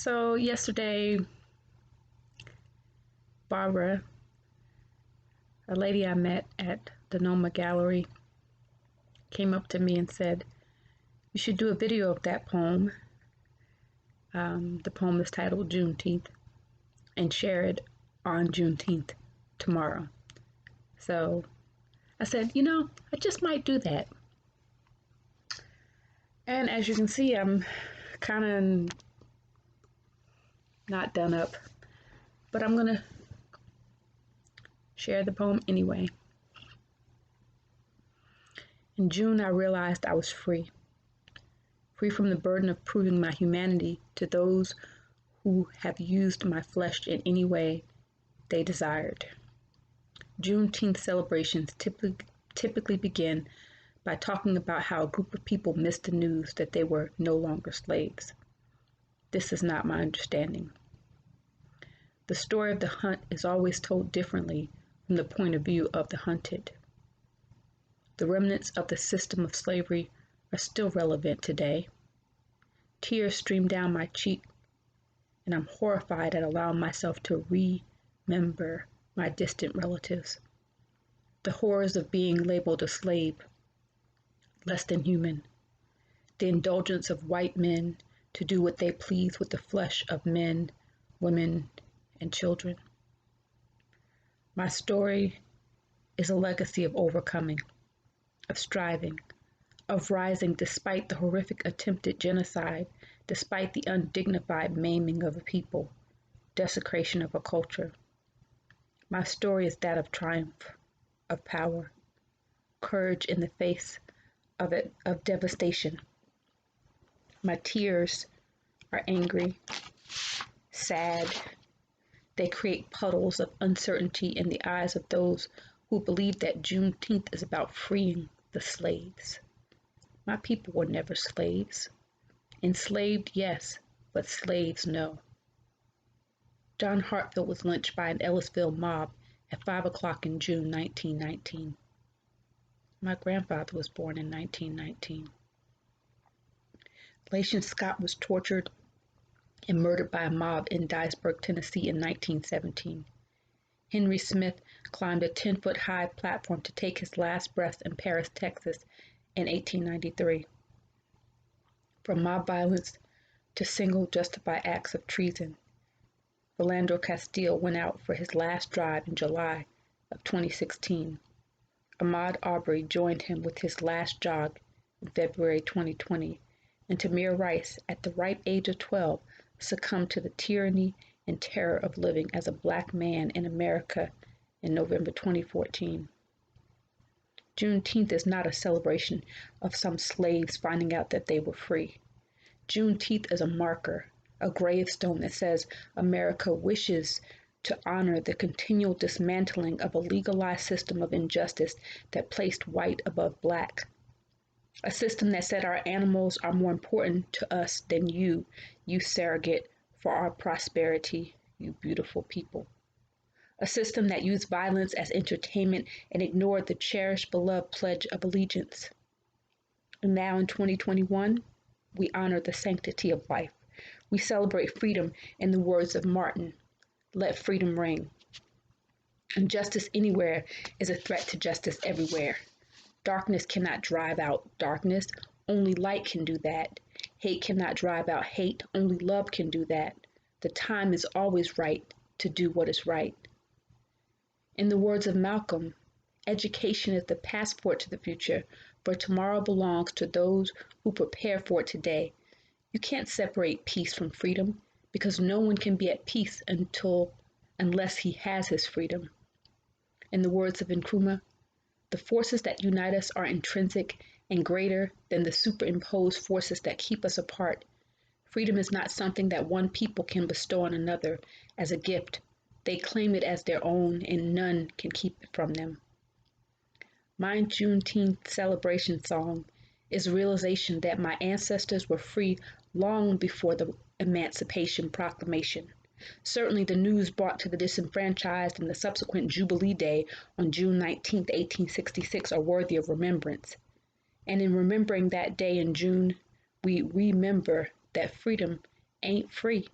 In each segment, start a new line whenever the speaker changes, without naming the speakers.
So yesterday, Barbara, a lady I met at the Noma Gallery, came up to me and said, "You should do a video of that poem." The poem is titled Juneteenth, and share it on Juneteenth tomorrow. So I said, I just might do that. And as you can see, I'm kind of not done up, but I'm going to share the poem anyway. In June, I realized I was free from the burden of proving my humanity to those who have used my flesh in any way they desired. Juneteenth celebrations typically begin by talking about how a group of people missed the news that they were no longer slaves. This is not my understanding. The story of the hunt is always told differently from the point of view of the hunted. The remnants of the system of slavery are still relevant today. Tears stream down my cheek, and I'm horrified at allowing myself to remember my distant relatives. The horrors of being labeled a slave, less than human. The indulgence of white men to do what they please with the flesh of men, women, and children. My story is a legacy of overcoming, of striving, of rising despite the horrific attempted genocide, despite the undignified maiming of a people, desecration of a culture. My story is that of triumph, of power, courage in the face of devastation. My tears are angry, sad. They create puddles of uncertainty in the eyes of those who believe that Juneteenth is about freeing the slaves. My people were never slaves. Enslaved, yes, but slaves, no. John Hartfield was lynched by an Ellisville mob at 5 o'clock in June 1919. My grandfather was born in 1919. Lation Scott was tortured and murdered by a mob in Dyersburg, Tennessee in 1917. Henry Smith climbed a 10-foot-high platform to take his last breath in Paris, Texas in 1893. From mob violence to single justified acts of treason, Philando Castile went out for his last drive in July of 2016. Ahmaud Arbery joined him with his last jog in February 2020, and Tamir Rice, at the ripe age of 12, succumbed to the tyranny and terror of living as a black man in America in November 2014. Juneteenth is not a celebration of some slaves finding out that they were free. Juneteenth is a marker, a gravestone that says America wishes to honor the continual dismantling of a legalized system of injustice that placed white above black. A system that said our animals are more important to us than you surrogate for our prosperity, you beautiful people. A system that used violence as entertainment and ignored the cherished, beloved Pledge of Allegiance. And now in 2021, we honor the sanctity of life. We celebrate freedom in the words of Martin, "Let freedom ring." Injustice anywhere is a threat to justice everywhere. Darkness cannot drive out darkness. Only light can do that. Hate cannot drive out hate. Only love can do that. The time is always right to do what is right. In the words of Malcolm, education is the passport to the future, for tomorrow belongs to those who prepare for it today. You can't separate peace from freedom, because no one can be at peace unless he has his freedom. In the words of Nkrumah, the forces that unite us are intrinsic and greater than the superimposed forces that keep us apart. Freedom is not something that one people can bestow on another as a gift. They claim it as their own, and none can keep it from them. My Juneteenth celebration song is a realization that my ancestors were free long before the Emancipation Proclamation. Certainly the news brought to the disenfranchised and the subsequent Jubilee Day on June 19, 1866 are worthy of remembrance. And in remembering that day in June, we remember that freedom ain't free.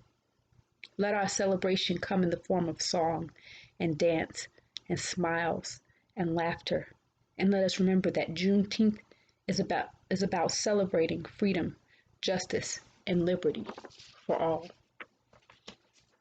Let our celebration come in the form of song and dance and smiles and laughter. And let us remember that Juneteenth is about celebrating freedom, justice, and liberty for all.